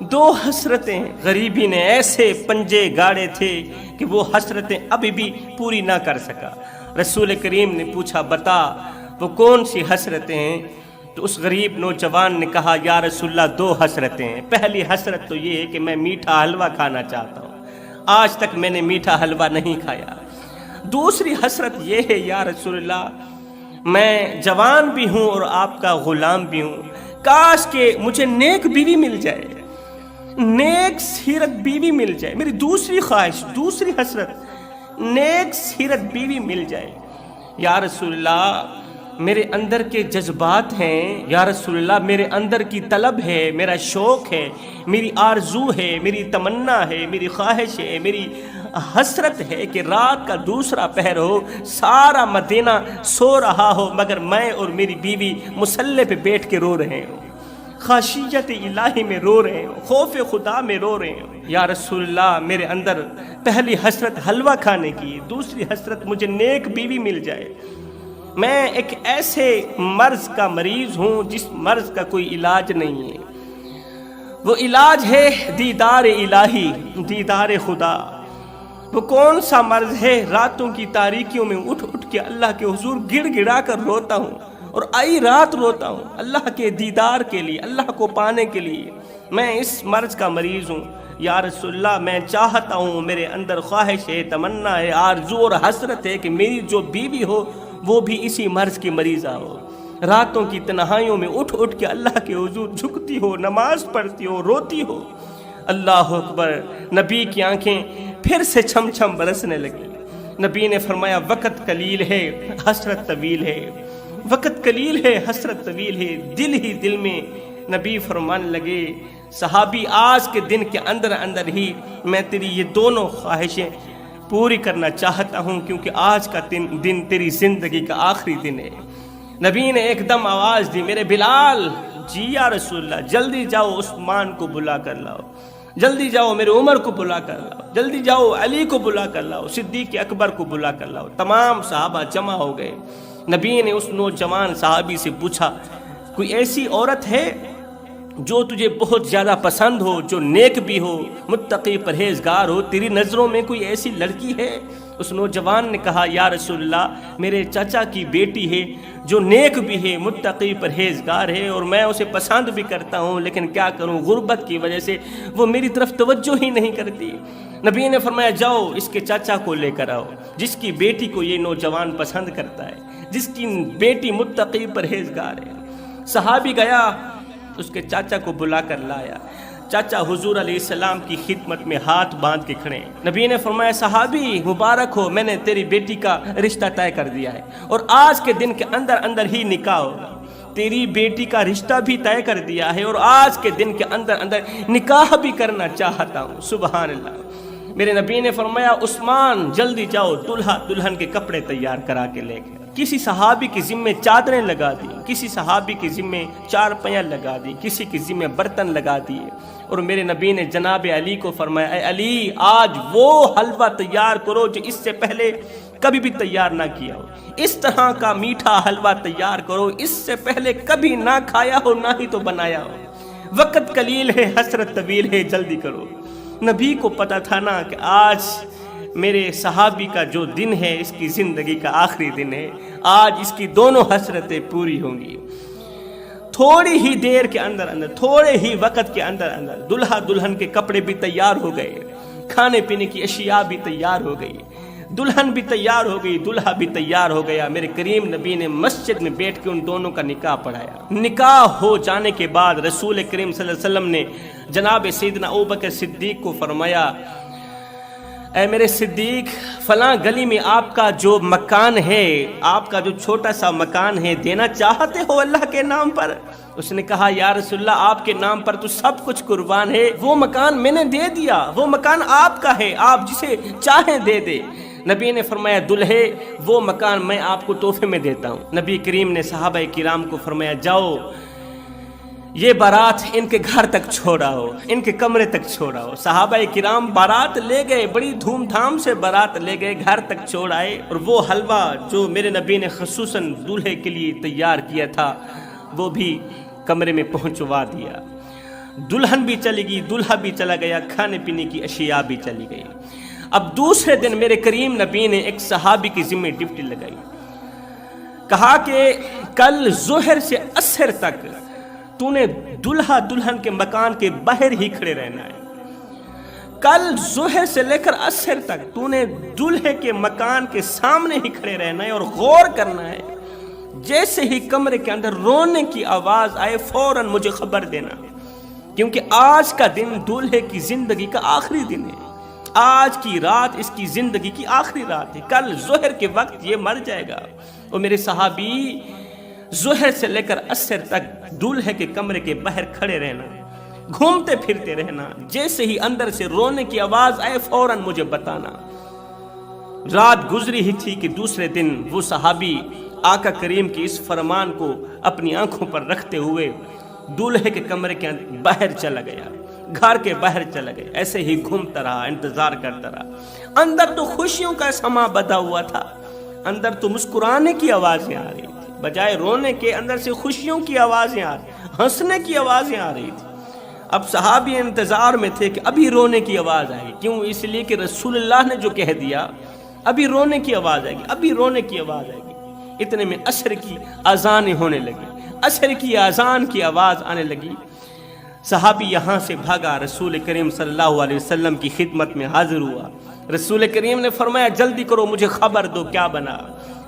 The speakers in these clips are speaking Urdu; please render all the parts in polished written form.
دو حسرتیں غریبی نے ایسے پنجے گاڑے تھے کہ وہ حسرتیں ابھی بھی پوری نہ کر سکا۔ رسول کریم نے پوچھا بتا وہ کون سی حسرتیں ہیں؟ تو اس غریب نوجوان نے کہا یا رسول اللہ دو حسرتیں ہیں۔ پہلی حسرت تو یہ ہے کہ میں میٹھا حلوہ کھانا چاہتا ہوں، آج تک میں نے میٹھا حلوہ نہیں کھایا۔ دوسری حسرت یہ ہے یا رسول اللہ میں جوان بھی ہوں اور آپ کا غلام بھی ہوں، کاش کہ مجھے نیک بیوی مل جائے، نیک سیرت بیوی مل جائے۔ میری دوسری خواہش، دوسری حسرت، نیک سیرت بیوی مل جائے۔ یا رسول اللہ میرے اندر کے جذبات ہیں، یا رسول اللہ میرے اندر کی طلب ہے، میرا شوق ہے، میری آرزو ہے، میری تمنا ہے، میری خواہش ہے، میری حسرت ہے کہ رات کا دوسرا پہر ہو، سارا مدینہ سو رہا ہو مگر میں اور میری بیوی مصلی پہ بیٹھ کے رو رہے ہوں، خشیت الہی میں رو رہے ہوں، خوف خدا میں رو رہے ہوں۔ یا رسول اللہ میرے اندر پہلی حسرت حلوہ کھانے کی، دوسری حسرت مجھے نیک بیوی مل جائے۔ میں ایک ایسے مرض کا مریض ہوں جس مرض کا کوئی علاج نہیں ہے، وہ علاج ہے دیدار الہی، دیدار خدا۔ وہ کون سا مرض ہے؟ راتوں کی تاریکیوں میں اٹھ اٹھ کے اللہ کے حضور گڑ گڑا کر روتا ہوں، اور آئی رات روتا ہوں اللہ کے دیدار کے لیے، اللہ کو پانے کے لیے۔ میں اس مرض کا مریض ہوں یا رسول اللہ، میں چاہتا ہوں، میرے اندر خواہش ہے، تمنا ہے، آرزو اور حسرت ہے کہ میری جو بیوی ہو وہ بھی اسی مرض کی مریضہ ہو، راتوں کی تنہائیوں میں اٹھ اٹھ کے اللہ کے حضور جھکتی ہو، نماز پڑھتی ہو، روتی ہو۔ اللہ اکبر! نبی کی آنکھیں پھر سے چھم چھم برسنے لگی۔ نبی نے فرمایا وقت قلیل ہے، حسرت طویل ہے، وقت قلیل ہے، حسرت طویل ہے۔ دل ہی دل میں نبی فرمان لگے صحابی آج کے دن کے اندر اندر ہی میں تیری یہ دونوں خواہشیں پوری کرنا چاہتا ہوں، کیونکہ آج کا دن تیری زندگی کا آخری دن ہے۔ نبی نے ایک دم آواز دی میرے بلال، جی یا رسول اللہ، جلدی جاؤ عثمان کو بلا کر لاؤ، جلدی جاؤ میرے عمر کو بلا کر لاؤ، جلدی جاؤ علی کو بلا کر لاؤ، صدیق اکبر کو بلا کر لاؤ۔ تمام صحابہ جمع ہو گئے۔ نبی نے اس نوجوان صحابی سے پوچھا کوئی ایسی عورت ہے جو تجھے بہت زیادہ پسند ہو، جو نیک بھی ہو، متقی پرہیزگار ہو، تیری نظروں میں کوئی ایسی لڑکی ہے؟ اس نوجوان نے کہا یا رسول اللہ میرے چچا کی بیٹی ہے جو نیک بھی ہے، متقی پرہیزگار ہے، اور میں اسے پسند بھی کرتا ہوں، لیکن کیا کروں غربت کی وجہ سے وہ میری طرف توجہ ہی نہیں کرتی۔ نبی نے فرمایا جاؤ اس کے چچا کو لے کر آؤ جس کی بیٹی کو یہ نوجوان پسند کرتا ہے، جس کی بیٹی متقی پرہیزگار ہے۔ صحابی گیا اس کے چاچا کو بلا کر لایا۔ چاچا حضور علیہ السلام کی خدمت میں ہاتھ باندھ کے کھڑے۔ نبی نے فرمایا صحابی مبارک ہو، میں نے تیری بیٹی کا رشتہ طے کر دیا ہے، اور آج کے دن کے اندر اندر ہی نکاح ہوگا۔ تیری بیٹی کا رشتہ بھی طے کر دیا ہے اور آج کے دن کے اندر اندر نکاح بھی کرنا چاہتا ہوں۔ سبحان اللہ۔ میرے نبی نے فرمایا عثمان جلدی جاؤ دلہا دلہن کے کپڑے تیار کرا کے لے گئے۔ کسی صحابی کی ذمہ چادریں لگا دی، کسی صحابی کی ذمہ چارپیاں لگا دی، کسی کی ذمہ برتن لگا دیے، اور میرے نبی نے جناب علی کو فرمایا اے علی آج وہ حلوہ تیار کرو جو اس سے پہلے کبھی بھی تیار نہ کیا ہو، اس طرح کا میٹھا حلوہ تیار کرو اس سے پہلے کبھی نہ کھایا ہو نہ ہی تو بنایا ہو۔ وقت قلیل ہے، حسرت طویل ہے، جلدی کرو۔ نبی کو پتا تھا نا کہ آج میرے صحابی کا جو دن ہے اس کی زندگی کا آخری دن ہے، آج اس کی دونوں حسرتیں پوری ہوں گی۔ تھوڑی ہی دیر کے اندر اندر، تھوڑے ہی وقت کے اندر اندر دلہا دلہن کے کپڑے بھی تیار ہو گئے، کھانے پینے کی اشیاء بھی تیار ہو گئی، دلہن بھی تیار ہو گئی، دلہا بھی تیار ہو گیا۔ میرے کریم نبی نے مسجد میں بیٹھ کے ان دونوں کا نکاح پڑھایا۔ نکاح ہو جانے کے بعد رسول کریم صلی اللہ علیہ وسلم نے جناب سیدنا ابوبکر صدیق کو فرمایا اے میرے صدیق فلاں گلی میں آپ کا جو مکان ہے، آپ کا جو چھوٹا سا مکان ہے، دینا چاہتے ہو اللہ کے نام پر؟ اس نے کہا یا رسول اللہ آپ کے نام پر تو سب کچھ قربان ہے، وہ مکان میں نے دے دیا، وہ مکان آپ کا ہے، آپ جسے چاہیں دے دے۔ نبی نے فرمایا دلہے وہ مکان میں آپ کو تحفے میں دیتا ہوں۔ نبی کریم نے صحابہ کرام کو فرمایا جاؤ یہ بارات ان کے گھر تک چھوڑاؤ، ان کے کمرے تک چھوڑاؤ۔ صحابہ کرام بارات لے گئے، بڑی دھوم دھام سے بارات لے گئے، گھر تک چھوڑ آئے، اور وہ حلوہ جو میرے نبی نے خصوصاً دولہے کے لیے تیار کیا تھا وہ بھی کمرے میں پہنچوا دیا۔ دلہن بھی چلی گئی، دلہا بھی چلا گیا، کھانے پینے کی اشیاء بھی چلی گئی۔ اب دوسرے دن میرے کریم نبی نے ایک صحابی کی ذمہ ڈیوٹی لگائی، کہا کہ کل ظہر سے عصر تک تو نے دلہا دلہن کے مکان کے باہر ہی کھڑے رہنا ہے۔ کل ظہر سے لے کر عصر تک تو نے دلہے کے مکان کے سامنے ہی کھڑے رہنا ہے اور غور کرنا ہے، جیسے ہی کمرے کے اندر رونے کی آواز آئے فوراً مجھے خبر دینا، کیونکہ آج کا دن دلہے کی زندگی کا آخری دن ہے، آج کی رات اس کی زندگی کی آخری رات ہے، کل ظہر کے وقت یہ مر جائے گا۔ اور میرے صحابی ظہر سے لے کر عصر تک دلہے کے کمرے کے باہر کھڑے رہنا، گھومتے پھرتے رہنا، جیسے ہی اندر سے رونے کی آواز آئے فوراً مجھے بتانا۔ رات گزری ہی تھی کہ دوسرے دن وہ صحابی آقا کریم کی اس فرمان کو اپنی آنکھوں پر رکھتے ہوئے دلہے کے کمرے کے باہر چلا گیا، گھر کے باہر چلا گیا، ایسے ہی گھومتا رہا، انتظار کرتا رہا۔ اندر تو خوشیوں کا سما بدا ہوا تھا، اندر تو مسکرانے کی آوازیں آ رہی تھی، بجائے رونے کے اندر سے خوشیوں کی آوازیں آ رہی، ہنسنے کی آوازیں آ رہی تھی۔ اب صحابی انتظار میں تھے کہ ابھی رونے کی آواز آئے، کیوں؟ اس لیے کہ رسول اللہ نے جو کہہ دیا ابھی رونے کی آواز آئے گی، ابھی رونے کی آواز آئے گی۔ اتنے میں عصر کی اذانیں ہونے لگی، عصر کی اذان کی آواز آنے لگی۔ صحابی یہاں سے بھاگا، رسول کریم صلی اللہ علیہ وسلم کی خدمت میں حاضر ہوا۔ رسول کریم نے فرمایا جلدی کرو، مجھے خبر دو کیا بنا۔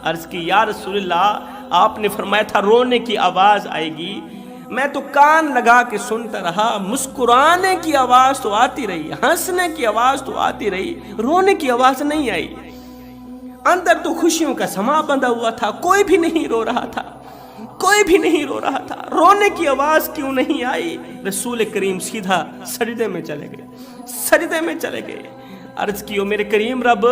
عرض کی یا رسول اللہ، آپ نے فرمایا تھا رونے کی آواز آئے گی، میں تو کان لگا کے سنتا رہا، مسکرانے کی آواز تو آتی رہی، ہنسنے کی آواز تو آتی رہی، رونے کی آواز نہیں آئی۔ اندر تو خوشیوں کا سما بندھا ہوا تھا، کوئی بھی نہیں رو رہا تھا، کوئی بھی نہیں رو رہا تھا، رونے کی آواز کیوں نہیں آئی؟ رسول کریم سیدھا سجدے میں چلے گئے، سجدے میں چلے گئے۔ عرض کیو میرے کریم رب،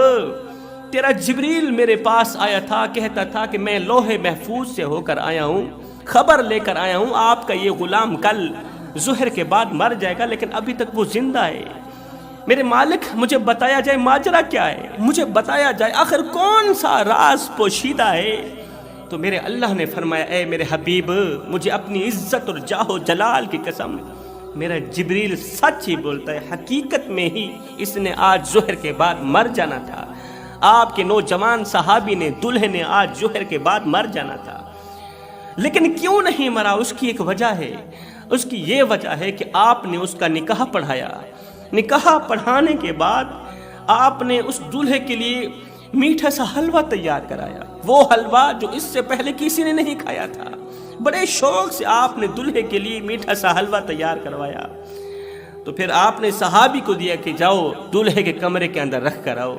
تیرا جبریل میرے پاس آیا تھا، کہتا تھا کہ میں لوح محفوظ سے ہو کر آیا ہوں، خبر لے کر آیا ہوں آپ کا یہ غلام کل ظہر کے بعد مر جائے گا، لیکن ابھی تک وہ زندہ ہے۔ میرے مالک مجھے بتایا جائے ماجرا کیا ہے، مجھے بتایا جائے آخر کون سا راز پوشیدہ ہے۔ تو میرے اللہ نے فرمایا اے میرے حبیب، مجھے اپنی عزت اور جاہ و جلال کی قسم، میرا جبریل سچ ہی بولتا ہے، حقیقت میں ہی اس نے آج ظہر کے بعد مر جانا تھا، آپ کے نوجوان صحابی نے، دلہے نے آج ظہر کے بعد مر جانا تھا، لیکن کیوں نہیں مرا؟ اس کی ایک وجہ ہے، اس کی یہ وجہ ہے کہ آپ نے اس کا نکاح پڑھایا، نکاح پڑھانے کے بعد آپ نے اس دلہے کے لیے میٹھا سا حلوہ تیار کرایا، وہ حلوہ جو اس سے پہلے کسی نے نہیں کھایا تھا، بڑے شوق سے آپ نے دلہے کے لیے میٹھا سا حلوہ تیار کروایا۔ تو پھر آپ نے صحابی کو دیا کہ جاؤ دلہے کے کمرے کے اندر رکھ کر آؤ،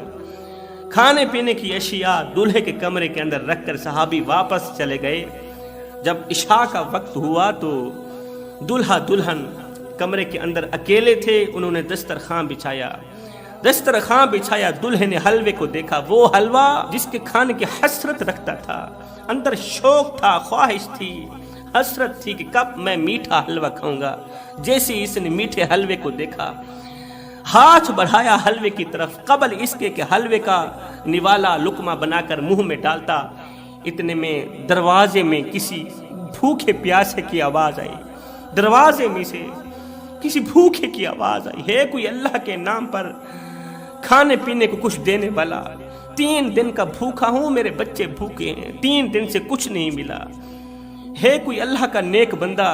کھانے پینے کی اشیاء دلہے کے کمرے کے اندر رکھ کر صحابی واپس چلے گئے۔ جب عشاء کا وقت ہوا تو دلہا دلہن کمرے کے اندر اکیلے تھے، انہوں نے دسترخوان بچھایا، دسترخوان بچھایا، دلہے نے حلوے کو دیکھا، وہ حلوہ جس کے کھانے کی حسرت رکھتا تھا، اندر شوق تھا، خواہش تھی، حسرت تھی کہ کب میں میٹھا حلوہ کھاؤں گا۔ جیسے اس نے میٹھے حلوے کو دیکھا، ہاتھ بڑھایا حلوے کی طرف، قبل اس کے کہ حلوے کا نوالا لقمہ بنا کر منہ میں ڈالتا، اتنے میں دروازے میں کسی بھوکے پیاسے کی آواز آئی، دروازے میں سے کسی بھوکے کی آواز آئی، ہے کوئی اللہ کے نام پر کھانے پینے کو کچھ دینے والا؟ 3 دن کا بھوکا ہوں، میرے بچے بھوکے ہیں، 3 دن سے کچھ نہیں ملا، ہے کوئی اللہ کا نیک بندہ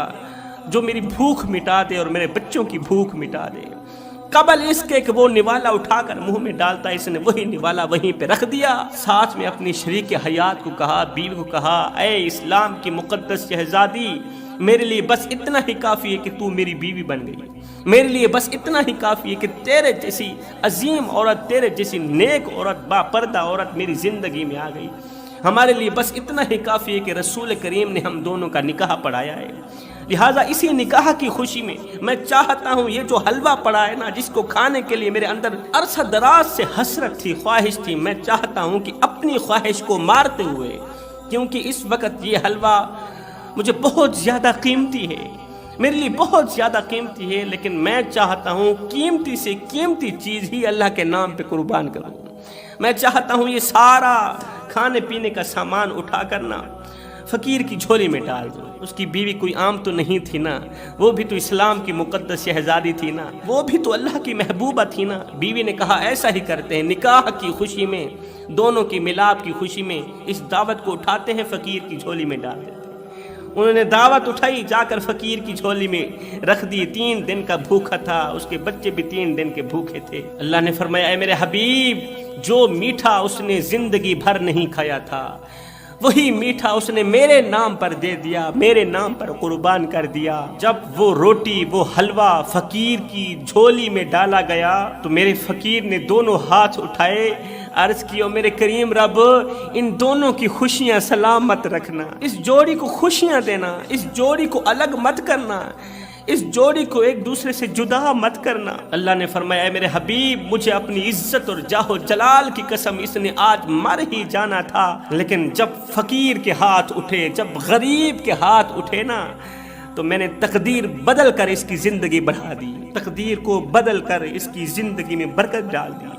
جو میری بھوک مٹا دے اور میرے بچوں کی بھوک مٹا دے؟ قبل اس کے کہ وہ نوالا اٹھا کر منہ میں ڈالتا، اس نے وہی نوالا وہیں پہ رکھ دیا، ساتھ میں اپنی شریک حیات کو کہا، بیوی کو کہا، اے اسلام کی مقدس شہزادی، میرے لیے بس اتنا ہی کافی ہے کہ تو میری بیوی بن گئی، میرے لیے بس اتنا ہی کافی ہے کہ تیرے جیسی عظیم عورت، تیرے جیسی نیک عورت، با پردہ عورت میری زندگی میں آ گئی، ہمارے لیے بس اتنا ہی کافی ہے کہ رسول کریم نے ہم دونوں کا نکاح پڑھایا ہے۔ لہٰذا اسی نکاح کی خوشی میں چاہتا ہوں یہ جو حلوہ پڑا ہے نا، جس کو کھانے کے لیے میرے اندر عرصہ دراز سے حسرت تھی، خواہش تھی، میں چاہتا ہوں کہ اپنی خواہش کو مارتے ہوئے، کیونکہ اس وقت یہ حلوہ مجھے بہت زیادہ قیمتی ہے، میرے لیے بہت زیادہ قیمتی ہے، لیکن میں چاہتا ہوں قیمتی سے قیمتی چیز ہی اللہ کے نام پہ قربان کروں۔ میں چاہتا ہوں یہ سارا کھانے پینے کا سامان اٹھا کرنا فقیر کی جھولی میں ڈال دو۔ اس کی بیوی کوئی عام تو نہیں تھی نا، وہ بھی تو اسلام کی مقدس شہزادی تھی نا، وہ بھی تو اللہ کی محبوبہ تھی نا۔ بیوی نے کہا ایسا ہی کرتے ہیں، نکاح کی خوشی میں، دونوں کی ملاپ کی خوشی میں اس دعوت کو اٹھاتے ہیں، فقیر کی جھولی میں ڈال دیتے ہیں۔ انہوں نے دعوت اٹھائی، جا کر فقیر کی جھولی میں رکھ دی۔ 3 دن کا بھوکا تھا، اس کے بچے بھی 3 دن کے بھوکے تھے۔ اللہ نے فرمایا اے میرے حبیب، جو میٹھا اس نے زندگی بھر نہیں کھایا تھا، وہی میٹھا اس نے میرے نام پر دے دیا، میرے نام پر قربان کر دیا۔ جب وہ روٹی، وہ حلوہ فقیر کی جھولی میں ڈالا گیا تو میرے فقیر نے دونوں ہاتھ اٹھائے، عرض کیا میرے کریم رب، ان دونوں کی خوشیاں سلامت رکھنا، اس جوڑی کو خوشیاں دینا، اس جوڑی کو الگ مت کرنا، اس جوڑی کو ایک دوسرے سے جدا مت کرنا۔ اللہ نے فرمایا اے میرے حبیب، مجھے اپنی عزت اور جاہ و جلال کی قسم، اس نے آج مر ہی جانا تھا، لیکن جب فقیر کے ہاتھ اٹھے، جب غریب کے ہاتھ اٹھے نا، تو میں نے تقدیر بدل کر اس کی زندگی بڑھا دی، تقدیر کو بدل کر اس کی زندگی میں برکت ڈال دی،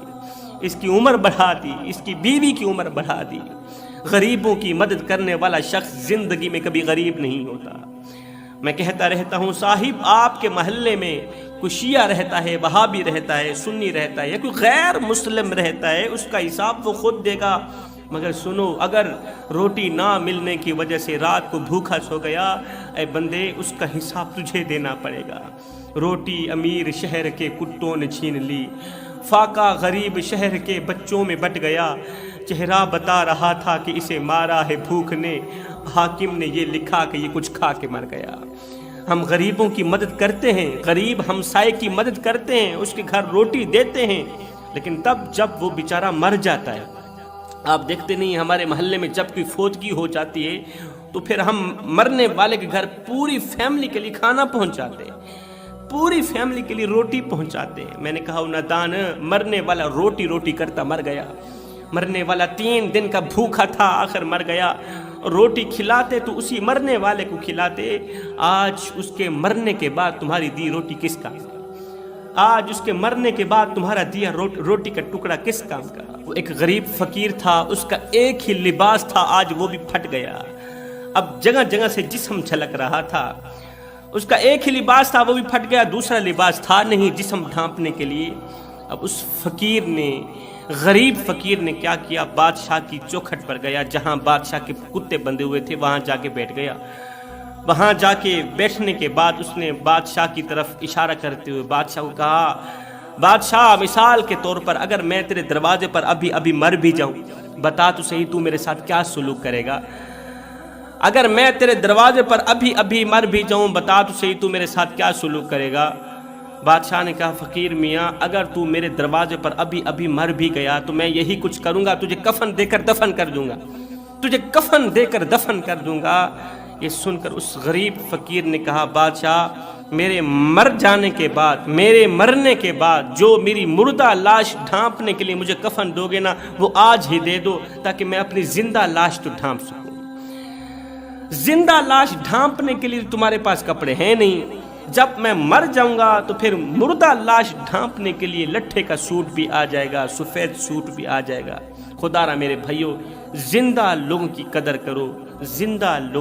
اس کی عمر بڑھا دی، اس کی بیوی کی عمر بڑھا دی۔ غریبوں کی مدد کرنے والا شخص زندگی میں کبھی غریب نہیں ہوتا۔ میں کہتا رہتا ہوں صاحب، آپ کے محلے میں کوئی شیعہ رہتا ہے، وہابی رہتا ہے، سنی رہتا ہے، یا کوئی غیر مسلم رہتا ہے، اس کا حساب وہ خود دے گا، مگر سنو، اگر روٹی نہ ملنے کی وجہ سے رات کو بھوکا سو گیا، اے بندے اس کا حساب تجھے دینا پڑے گا۔ روٹی امیر شہر کے کتوں نے چھین لی، فاقہ غریب شہر کے بچوں میں بٹ گیا، چہرہ بتا رہا تھا کہ اسے مارا ہے بھوک نے، حاکم نے یہ لکھا کہ یہ کچھ کھا کے مر گیا۔ ہم غریبوں کی مدد کرتے ہیں، غریب ہمسائے کی مدد کرتے ہیں، اس کے گھر روٹی دیتے ہیں، لیکن تب جب وہ بیچارہ مر جاتا ہے، آپ دیکھتے نہیں ہمارے محلے میں جب کوئی فوتگی ہو جاتی ہے تو پھر ہم مرنے والے کے گھر پوری فیملی کے لیے کھانا پہنچاتے ہیں، پوری فیملی کے لیے روٹی پہنچاتے ہیں۔ میں نے کہا نادان، مرنے والا روٹی روٹی کرتا مر گیا، مرنے والا 3 دن کا بھوکا تھا، آخر مر گیا۔ روٹی کھلاتے تو اسی مرنے والے کو کھلاتے، آج اس کے مرنے کے بعد تمہاری دی روٹی کس کام کا؟ آج اس کے مرنے کے بعد تمہارا دیا روٹی کا ٹکڑا کس کام کا؟ وہ ایک غریب فقیر تھا، اس کا ایک ہی لباس تھا، آج وہ بھی پھٹ گیا۔ اب جگہ جگہ سے جسم جھلک رہا تھا، اس کا ایک ہی لباس تھا، وہ بھی پھٹ گیا، دوسرا لباس تھا نہیں جسم ڈھانپنے کے لیے۔ اب اس فقیر نے، غریب فقیر نے کیا کیا؟ بادشاہ کی چوکھٹ پر گیا، جہاں بادشاہ کے کتے بندھے ہوئے تھے وہاں جا کے بیٹھ گیا۔ وہاں جا کے بیٹھنے کے بعد اس نے بادشاہ کی طرف اشارہ کرتے ہوئے بادشاہ کو کہا، بادشاہ مثال کے طور پر اگر میں تیرے دروازے پر ابھی مر بھی جاؤں، بتا تو صحیح تو میرے ساتھ کیا سلوک کرے گا؟ اگر میں تیرے دروازے پر ابھی مر بھی جاؤں، بتا تو صحیح تو میرے ساتھ کیا سلوک کرے گا؟ بادشاہ نے کہا فقیر میاں، اگر تو میرے دروازے پر ابھی مر بھی گیا تو میں یہی کچھ کروں گا، تجھے کفن دے کر دفن کر دوں گا، تجھے کفن دے کر دفن کر دوں گا۔ یہ سن کر اس غریب فقیر نے کہا بادشاہ، میرے مر جانے کے بعد، میرے مرنے کے بعد جو میری مردہ لاش ڈھانپنے کے لیے مجھے کفن دو گے نا، وہ آج ہی دے دو تاکہ میں اپنی زندہ لاش تو ڈھانپ سکوں۔ زندہ لاش ڈھانپنے کے لیے تمہارے پاس کپڑے ہیں نہیں، جب میں مر جاؤں گا تو پھر مردہ لاش ڈھانپنے کے لیے لٹھے کا سوٹ بھی آ جائے گا، سفید سوٹ بھی آ جائے گا۔ خدا را میرے بھائیو، زندہ لوگوں کی قدر کرو، زندہ لوگوں